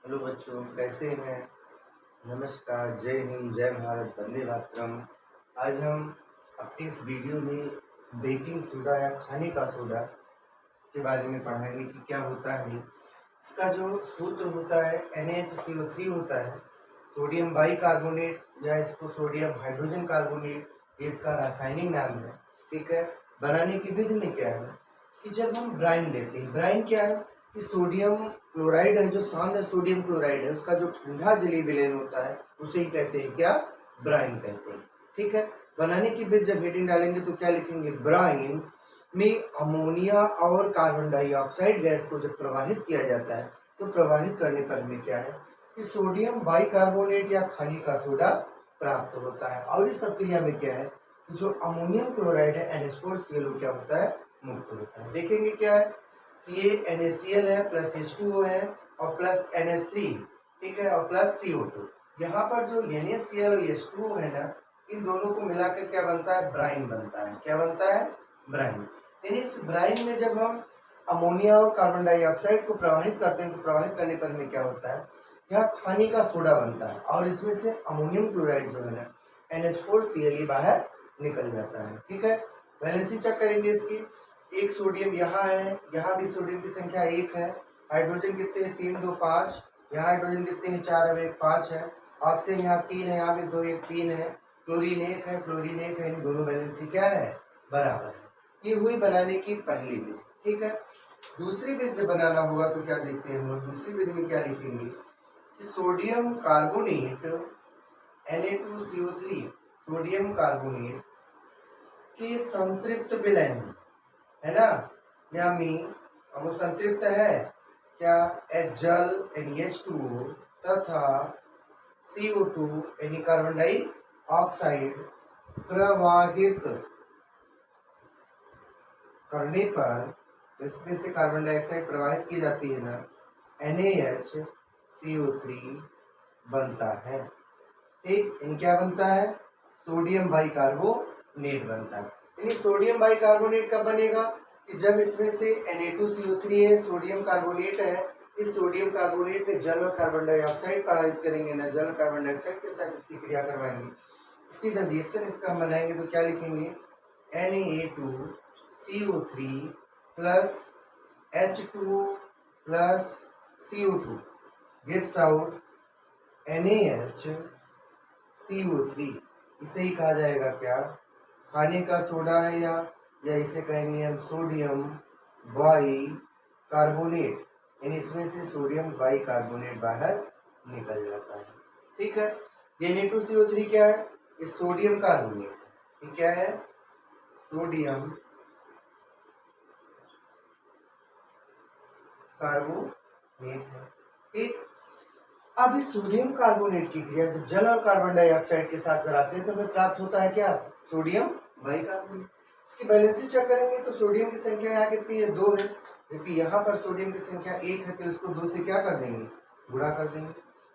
Hello बच्चों, कैसे हैं? नमस्कार, जय हिंद, जय भारत, वंदे मातरम। आज हम अपनी इस वीडियो में बेकिंग सोडा या खाने का सोडा के बारे में पढ़ाएंगे कि क्या होता है। इसका जो सूत्र होता है NaHCO3 होता है, सोडियम बाइकार्बोनेट या इसको सोडियम हाइड्रोजन कार्बोनेट, ये इसका रासायनिक नाम है। ठीक है। बनाने की विधि में क्या है कि जब हम ब्राइन लेते हैं, ब्राइन क्या है कि सोडियम क्लोराइड है, जो शांत सोडियम क्लोराइड है, उसका जो ठंडा जलीय विलयन होता है उसे ही कहते हैं क्या, ब्राइन कहते हैं। ठीक है। बनाने की विधि जब हेडिंग डालेंगे तो क्या लिखेंगे, ब्राइन में अमोनिया और कार्बन डाइऑक्साइड गैस को जब प्रवाहित किया जाता है तो प्रवाहित करने पर हमें क्या है कि सोडियम बाइकार्बोनेट या खाने का सोडा प्राप्त होता है। और इस प्रक्रिया में क्या है कि जो अमोनियम क्लोराइड है NH4Cl क्या होता है, मुक्त होता है। देखेंगे क्या है कि ये NaCl है प्लस H2O है और प्लस NH3, ठीक है, और प्लस CO2। यहाँ पर जो NaCl और H2O है ना, इन दोनों को मिलाकर क्या बनता है, ब्राइन बनता है। क्या बनता है, ब्राइन। यानी इस ब्राइन में जब हम अमोनिया और कार्बन डाइऑक्साइड को प्रवाहित करते हैं तो प्रवाहित करने पर में क्या होता है, यहाँ खाने का सोडा बनता है और इसमें से अमोनियम क्लोराइड जो है ना NH4Cl बाहर निकल जाता है। ठीक है। वैलेंसी चेक करेंगे इसकी। एक सोडियम यहाँ है, यहाँ भी सोडियम की संख्या 1 है। हाइड्रोजन कितने हैं, 3 2 5। यहाँ हाइड्रोजन कितने हैं, 4 और 1 5 है। ऑक्सीजन यहाँ 3 है, यहाँ भी 2 1 3 है। क्लोरीन 1 है, क्लोरीन 1 है, दोनों वैलेंसी क्या है, बराबर है। ये हुई बनाने की पहली विधि। ठीक है। दूसरी विधि जब बनाना होगा तो क्या देखते हैं हम लोग, दूसरी विधि में क्या लिखेंगे कि sodium carbonate Na2CO3, sodium carbonate की संतृप्त विलयन है ना, यानी वो संतृप्त है क्या, जल NH2O तथा CO2 यानी कार्बन डाइऑक्साइड प्रवाहित करने पर इसमें से कार्बन डाइऑक्साइड प्रवाहित की जाती है ना, NaHCO3 बनता है। ठीक, यानी क्या बनता है, सोडियम बाइकार्बोनेट बनता है। यानी सोडियम बाइकार्बोनेट कब बनेगा कि जब इसमें से Na2CO3 है, सोडियम कार्बोनेट है, इस सोडियम कार्बोनेट में जल और कार्बन डाइऑक्साइड प्रवाहित करेंगे ना, जल और कार्बन डाइऑक्साइड के साथ इसकी क्रिया करवाएंगे। इसकी जब रिएक्शन इसका हम बनाएंगे तो क्या लिखेंगे, Na2CO3 plus H2 plus CO2 gives out NaHCO3। इसे ही कहा जाएगा क्या, खाने का सोडा है, या इसे कहेंगे हम सोडियम बाइकार्बोनेट। यानी इसमें से सोडियम बाइकार्बोनेट बाहर निकल जाता है। ठीक है। ये Na2CO3 क्या है, ये सोडियम कार्बोनेट है। ये क्या है, सोडियम कार्बोनेट है। ठीक। अब इस सोडियम कार्बोनेट की क्रिया जब जल और कार्बन डाइऑक्साइड के साथ कराते हैं तो हमें प्राप्त होता है क्या, सोडियम बाइकार्बोनेट। इसकी बैलेंसी चेक करेंगे तो सोडियम की संख्या यहाँ कितनी है, 2 है, जबकि यहाँ पर सोडियम की संख्या 1 है, तो इसको 2 से क्या कर देंगे, गुणा कर देंगे।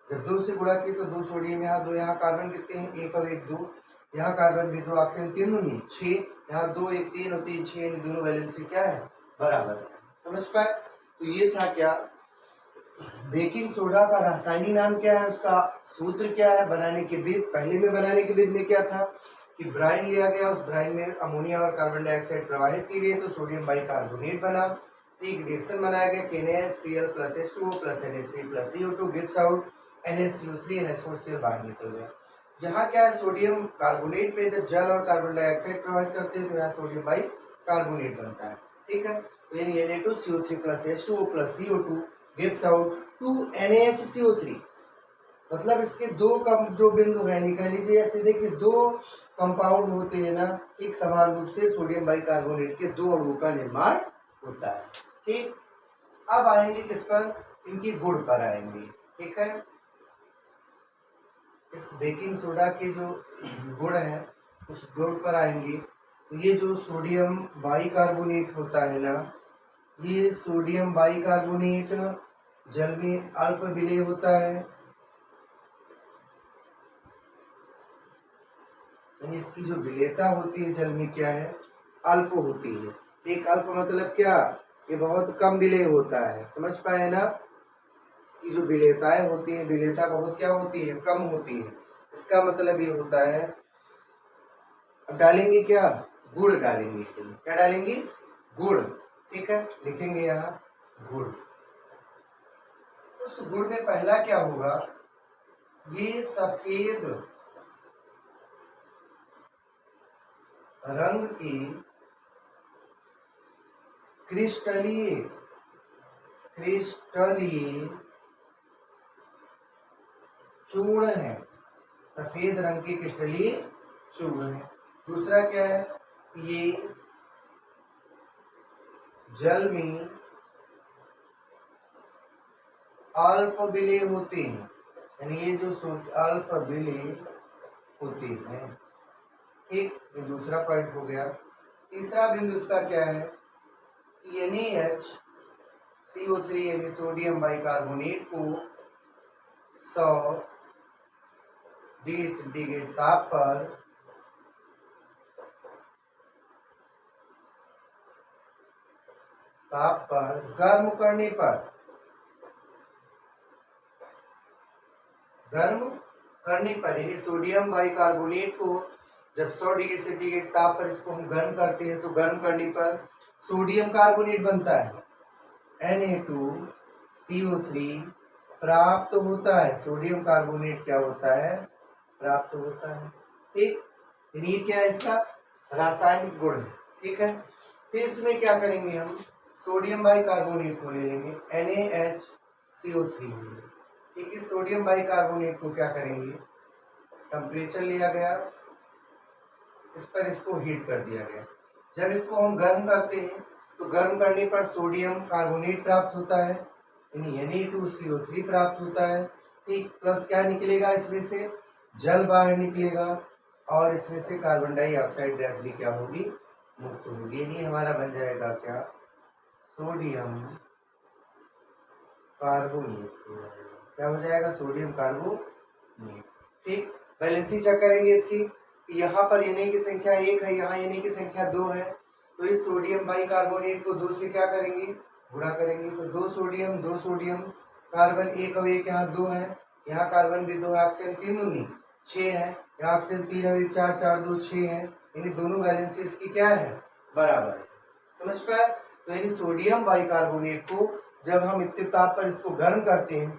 जब 2 से गुणा किए तो 2 सोडियम यहाँ 2, यहाँ कार्बन कितने हैं, 1 और 1 2, यहाँ कार्बन भी 2, ऑक्सीजन 3 दूनी 6, यहाँ 2 1 3 और 3 6, दोनों बैलेंसी क्या है, बराबर है। समझ पाए। तो ये था क्या, बेकिंग सोडा का रासायनिक नाम क्या है, उसका सूत्र क्या है, बनाने की विधि। पहले में बनाने की विधि में क्या था कि ब्राइन लिया गया, उस ब्राइन में अमोनिया और कार्बन डाइऑक्साइड प्रवाहित की गई तो सोडियम बाइकार्बोनेट बना। एक रिएक्शन बनाया गया NaCl plus H2O plus NH3 plus CO2 gives out NaCO3, NH4Cl बाहर निकल गया। यहाँ क्या है, सोडियम कार्बोनेट में जब जल और कार्बन डाइऑक्साइड प्रवाहित करते हैं तो यहाँ सोडियम बाइकार्बोनेट बनता है। ठीक है। तो यानी Na2CO3 plus H2O plus CO2 gives out 2 NaHCO3। मतलब इसके दो कम जो बिंदु है, निकाल लीजिए ऐसे, देखिए 2 कंपाउंड होते हैं ना, एक समान रूप से सोडियम बाइकार्बोनेट के 2 अणुओं का निर्माण होता है। ठीक। अब आएंगे किस पर, इनकी गुण पर आएंगे। ठीक है। इस बेकिंग सोडा के जो गुण है उस गुण पर आएंगे। तो ये जो सोडियम बाइकार्बोनेट होता है ना, ये सोडियम बाइकार्बोनेट जल में अल्प विलेय होता है, यानी इसकी जो विलेयता होती है जल में क्या है, अल्प होती है। एक अल्प मतलब क्या, ये बहुत कम विलेय होता है। समझ पाए ना। इसकी जो विलेयताएं होती हैं, विलेयता बहुत क्या होती है, कम होती है। इसका मतलब ये होता है, अब डालेंगे क्या, गुड़ डालेंगे, क्या डालेंगे, गुड़। ठीक है, लिखेंगे यहाँ गुड़। उस गुड़ में पहला क्या होगा, ये सफेद रंग की क्रिस्टलीय चूर्ण है, सफेद रंग की क्रिस्टलीय चूर्ण है। दूसरा क्या है, ये जल में अल्प विलेय होते हैं, यानी ये जो अल्प विलेय होते हैं। ठीक, ये दूसरा पॉइंट हो गया। तीसरा बिंदु इसका क्या है, NaHCO3 यानी सोडियम बाइकार्बोनेट को 100 डिग्री सेंटीग्रेड ताप पर गर्म करने पर यानी सोडियम बाइकार्बोनेट को जब 100 डिग्री सेंटीग्रेड ताप पर इसको हम गर्म करते हैं तो गर्म करने पर सोडियम कार्बोनेट बनता है, Na2CO3 प्राप्त होता है। सोडियम कार्बोनेट क्या होता है, प्राप्त होता है। ठीक, ये क्या है, इसका रासायनिक गुण है। ठीक है, फिर इसमें क्या करेंगे, हम सोडियम बाइकार्बोनेट को ले लेंगे, NaHCO3। ठीक है, सोडियम बाइकार्बोनेट को क्या करेंगे, टेम्परेचर लिया गया, इस पर इसको हीट कर दिया गया। जब इसको हम गर्म करते हैं तो गर्म करने पर सोडियम कार्बोनेट प्राप्त होता है, यानी Na2CO3 प्राप्त होता है। ठीक, प्लस क्या निकलेगा, इसमें से जल बाहर निकलेगा और इसमें से कार्बन डाइऑक्साइड गैस भी क्या होगी, मुक्त होगी। यानी हमारा बन जाएगा क्या, सोडियम कार्बोनेट। क्या हो जाएगा, सोडियम कार्बोनेट। ठीक, बैलेंसी चेक करेंगे इसकी, यहाँ पर Na की संख्या 1 है, यहाँ Na की संख्या 2 है, तो इस सोडियम बाइकार्बोनेट को 2 से क्या करेंगे, गुणा करेंगे। तो 2 सोडियम कार्बन 1 और 1 यहाँ 2 है, यहाँ कार्बन भी 2 है, ऑक्सीजन 3 दूनी 6 है, यहाँ ऑक्सीजन 3 है, 4 4 2 6 है, यानी दोनों बैलेंसी इसकी क्या है, बराबर है। समझ पाए। तो यानी सोडियम बाइकार्बोनेट को जब हम इतने ताप पर इसको गर्म करते हैं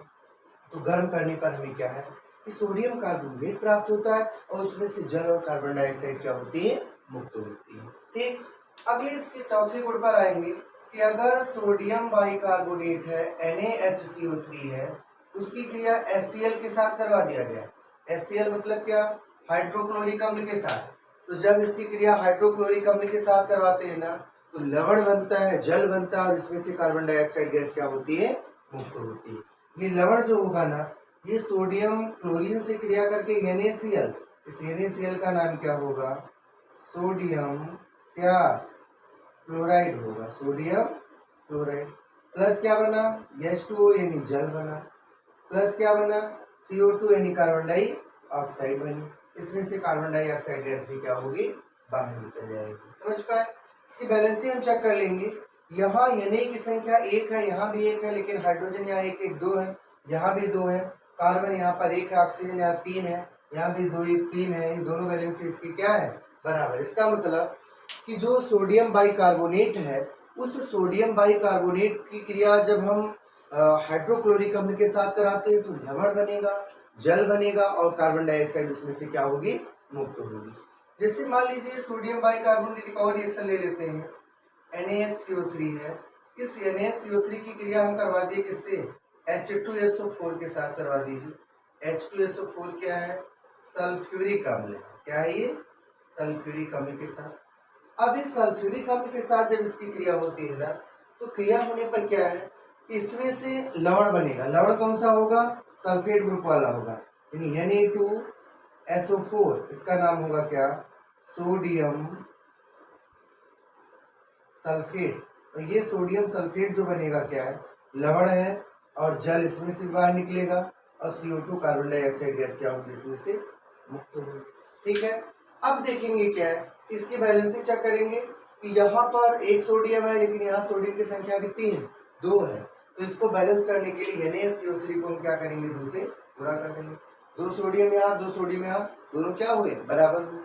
तो गर्म करने पर हमें क्या है कि सोडियम कार्बोनेट प्राप्त होता है और उसमें से जल और कार्बन डाइऑक्साइड क्या होती है, मुक्त होती है। ठीक, अगले इसके चौथे गुण पर आएंगे कि अगर सोडियम बाइकार्बोनेट है, NaHCO3 है, उसकी क्रिया HCl के साथ करवा दिया गया। HCl मतलब क्या, हाइड्रोक्लोरिक अम्ल के साथ। तो जब इसकी क्रिया हाइड्रोक्लोरिक अम्ल के साथ करवाते हैं ना, तो लवण बनता है, जल बनता है और इसमें से कार्बन डाइऑक्साइड गैस क्या होती है, मुक्त होती है। ये लवण जो होगा ना, ये सोडियम क्लोरीन से क्रिया करके NaCl, इस NaCl का नाम क्या होगा, सोडियम क्या क्लोराइड होगा, सोडियम क्लोराइड। प्लस क्या बना, H2O यानी जल बना, प्लस क्या बना, CO2 यानी कार्बन डाइऑक्साइड बनी। इसमें से कार्बन डाइऑक्साइड गैस भी क्या होगी, बाहर निकल जाएगी। समझ पाए। इसकी बैलेंसी हम चेक कर लेंगे। यहाँ Na की संख्या 1 है, यहाँ भी 1 है, लेकिन हाइड्रोजन यहाँ 1 1 2 है, यहाँ भी 2 है, कार्बन यहाँ पर 1 है, ऑक्सीजन यहाँ 3 है, यहाँ भी 2 1 3 है। ये दोनों बैलेंसी इसकी क्या है, बराबर। इसका मतलब कि जो सोडियम बाइकार्बोनेट है, उस सोडियम बाइकार्बोनेट की क्रिया जब हम हाइड्रोक्लोरिक अम्ल के साथ कराते हैं तो लवण बनेगा, जल बनेगा और कार्बन डाइऑक्साइड उसमें से क्या होगी, मुक्त होगी। जैसे मान लीजिए सोडियम बाइकार्बोनेट एक और रिएक्शन ले लेते हैं, NaHCO3 है, इस NaHCO3 की क्रिया हम करवा दिए किससे, H2SO4 के साथ करवा दीजिए। H2SO4 क्या है, सल्फ्यूरिक अम्ल। क्या है ये, सल्फ्यूरिक अम्ल के साथ। अब इस सल्फ्यूरिक अम्ल के साथ जब इसकी क्रिया होती है ना, तो क्रिया होने पर क्या है, इसमें से लवण बनेगा। लवण कौन सा होगा, सल्फेट ग्रुप वाला होगा, यानी Na2SO4, इसका नाम होगा क्या, सोडियम सल्फेट। तो ये सोडियम सल्फेट जो बनेगा क्या है, लवण है और जल इसमें से बाहर निकलेगा और CO2 कार्बन डाइऑक्साइड गैस क्या होगी, इसमें से मुक्त होगी। ठीक है, अब देखेंगे क्या है, इसकी बैलेंसी चेक करेंगे कि यहाँ पर 1 सोडियम है, लेकिन यहाँ सोडियम की संख्या कितनी है, 2 है। तो इसको बैलेंस करने के लिए NaCO3 को हम क्या करेंगे, 2 से गुणा कर देंगे। 2 सोडियम यहाँ, 2 सोडियम यहाँ, दोनों क्या हुए, बराबर हुए।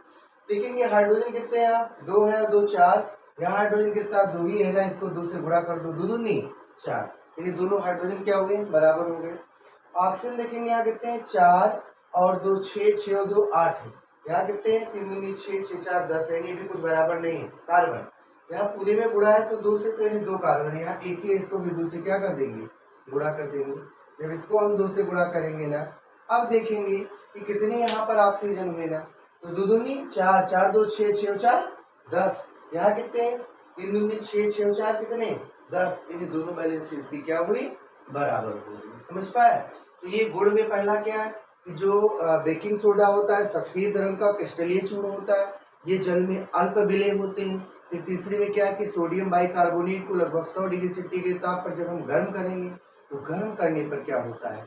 देखेंगे हाइड्रोजन कितने यहाँ, 2 है, 2 4, यहाँ हाइड्रोजन कितना, 2 ही है ना, इसको 2 से गुणा कर दो, 2 दूनी 4, यानी दोनों हाइड्रोजन क्या हुए, बराबर हो गए। ऑक्सीजन देखेंगे यहाँ कितने हैं, 4 और 2 6, 6 और 2 8 है। यहाँ कितने हैं, 3 दूनी 6, 6 4 10 है, ये भी कुछ बराबर नहीं है। कार्बन यहाँ पूरे में गुणा है तो 2 से, तो यानी 2 कार्बन है, यहाँ एक ही है, इसको भी 2 से क्या कर देंगे, गुणा कर देंगे। जब इसको हम 2 से गुणा करेंगे ना, अब देखेंगे कि कितने यहाँ पर ऑक्सीजन हुए ना, तो 2 दूनी 4, 4 2 6, 6 और 4 10, यहाँ कितने हैं, 3 दूनी 6, 6 और 4 कितने 10, यानी दोनों बैलेंस इसकी क्या हुई, बराबर हो गई। समझ पाए। तो ये गुण में पहला क्या है कि जो बेकिंग सोडा होता है सफेद रंग का क्रिस्टलीय चूर्ण होता है, ये जल में अल्प विलेय होते हैं। फिर तीसरे में क्या है कि सोडियम बाइकार्बोनेट को लगभग 100 डिग्री सेंटीग्रेड ताप पर जब हम गर्म करेंगे तो गर्म करने पर क्या होता है,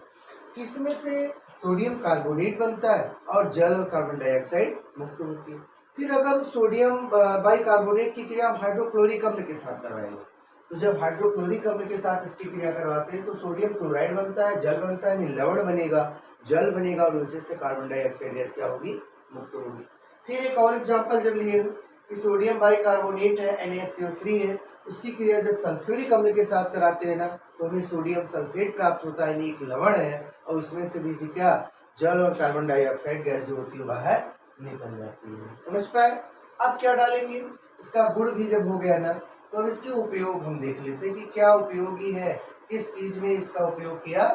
इसमें से सोडियम कार्बोनेट बनता है और जल और कार्बन डाइऑक्साइड मुक्त होती है। फिर अगर सोडियम बाइकार्बोनेट की क्रिया हाइड्रोक्लोरिक अम्ल के साथ करवाएंगे, तो जब हाइड्रोक्लोरिक अम्ल के साथ इसकी क्रिया करवाते हैं तो सोडियम क्लोराइड बनता है, जल बनता है, लवण बनेगा, जल बनेगा और उसी से कार्बन डाइऑक्साइड गैस क्या होगी, मुक्त होगी। फिर एक और एग्जांपल जब लिए कि सोडियम बाइकार्बोनेट है, NaCO3 है, उसकी क्रिया जब सल्फ्यूरिक अम्ल के साथ कराते हैं ना तो हमें सोडियम सल्फेट प्राप्त होता है, एक लवण है, और उसमें से भी क्या, जल और कार्बन डाइऑक्साइड गैस जो होती है बाहर निकल जाती है। समझ पाए। अब क्या डालेंगे, इसका गुण भी जब हो गया ना तो अब इसके उपयोग हम देख लेते हैं कि क्या उपयोगी है, किस चीज में इसका उपयोग किया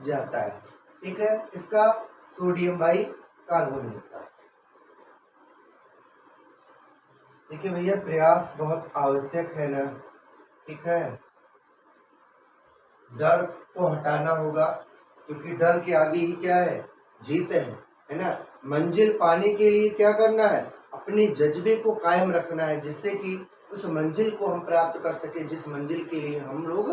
जाता है। ठीक है, इसका सोडियम बाइकार्बोनेट का देखिए भैया, प्रयास बहुत आवश्यक है ना। ठीक है, डर को हटाना होगा, क्योंकि डर के आगे ही क्या है, जीत है ना। मंजिल पाने के लिए क्या करना है, अपने जज्बे को कायम रखना है, जिससे कि उस मंजिल को हम प्राप्त कर सके जिस मंजिल के लिए हम लोग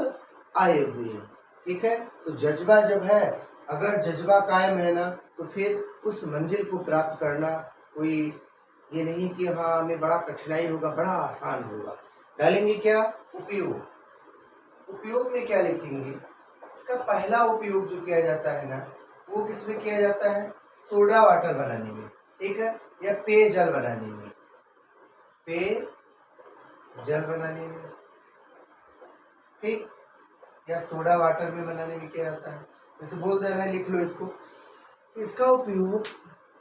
आए हुए हैं। ठीक है, तो जज्बा जब है, अगर जज्बा कायम है ना तो फिर उस मंजिल को प्राप्त करना कोई ये नहीं कि हाँ हमें बड़ा कठिनाई होगा, बड़ा आसान होगा। डालेंगे क्या, उपयोग। उपयोग में क्या लिखेंगे, इसका पहला उपयोग जो किया जाता है ना वो किस में किया जाता है, सोडा वाटर बनाने में। ठीक है, या पेयजल बनाने में, पेयजल बनाने में, ठीक, या सोडा वाटर में बनाने में किया जाता है। जैसे बोल दे रहा है, लिख लो इसको। इसका उपयोग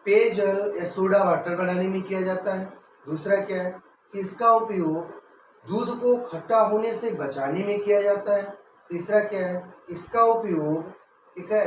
पेयजल या सोडा वाटर बनाने में किया जाता है। दूसरा क्या है कि इसका उपयोग दूध को खट्टा होने से बचाने में किया जाता है। तीसरा क्या है, इसका उपयोग, ठीक है,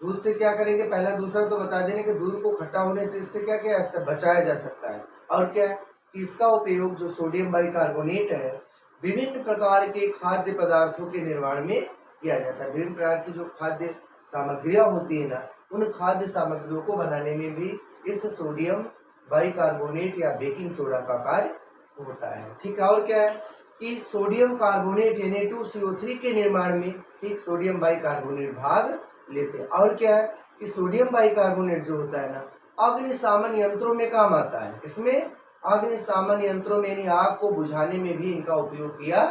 दूध से क्या करेंगे, पहला दूसरा तो बता देने कि दूध को खट्टा होने से इससे क्या क्या बचाया जा सकता है। और क्या है कि इसका उपयोग जो सोडियम बाइकार्बोनेट है विभिन्न प्रकार के खाद्य पदार्थों के निर्माण में किया जाता है। विभिन्न प्रकार की जो खाद्य सामग्रियां होती है ना, उन खाद्य सामग्रियों को बनाने में भी इस सोडियम बाइकार्बोनेट या बेकिंग सोडा का कार्य होता है। ठीक है, और क्या है कि सोडियम कार्बोनेट यानी 2CO3 के निर्माण में ठीक सोडियम बाइकार्बोनेट भाग लेते हैं। और क्या है कि सोडियम बाइकार्बोनेट जो होता है ना अग्निशामन यंत्रों में काम आता है। इसमें अग्निशामन यंत्रों में यानी आग को बुझाने में भी इनका उपयोग किया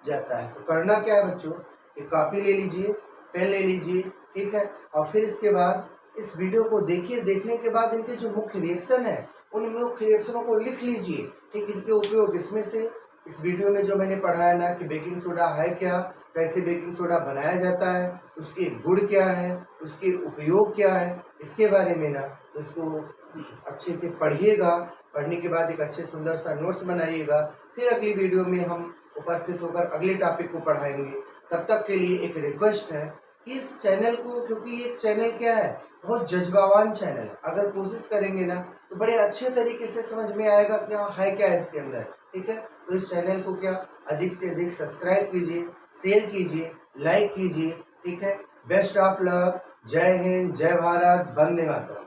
जाता है। तो करना क्या है बच्चों, एक कॉपी ले लीजिए, पेन ले लीजिए, ठीक है, और फिर इसके बाद इस वीडियो को देखिए। देखने के बाद इनके जो मुख्य रिएक्शन है उन मुख्य रिएक्शनों को लिख लीजिए। ठीक, इनके उपयोग इसमें से इस वीडियो में जो मैंने पढ़ाया ना कि बेकिंग सोडा है क्या, कैसे बेकिंग सोडा बनाया जाता है, उसके गुण क्या है, उसके उपयोग क्या है, इसके बारे में ना तो इसको अच्छे से पढ़िएगा। पढ़ने के बाद एक अच्छे सुंदर सा नोट्स बनाइएगा। फिर अगली वीडियो में हम उपस्थित होकर अगले टॉपिक को पढ़ाएंगे। तब तक के लिए एक रिक्वेस्ट है कि इस चैनल को, क्योंकि एक चैनल क्या है, बहुत जज्बावान चैनल, अगर कोशिश करेंगे ना तो बड़े अच्छे तरीके से समझ में आएगा कि हाँ है क्या है इसके अंदर। ठीक है, तो इस चैनल को क्या अधिक से अधिक सब्सक्राइब कीजिए, शेयर कीजिए, लाइक कीजिए। ठीक है, बेस्ट ऑफ लक, जय हिंद, जय भारत, वंदे मातरम।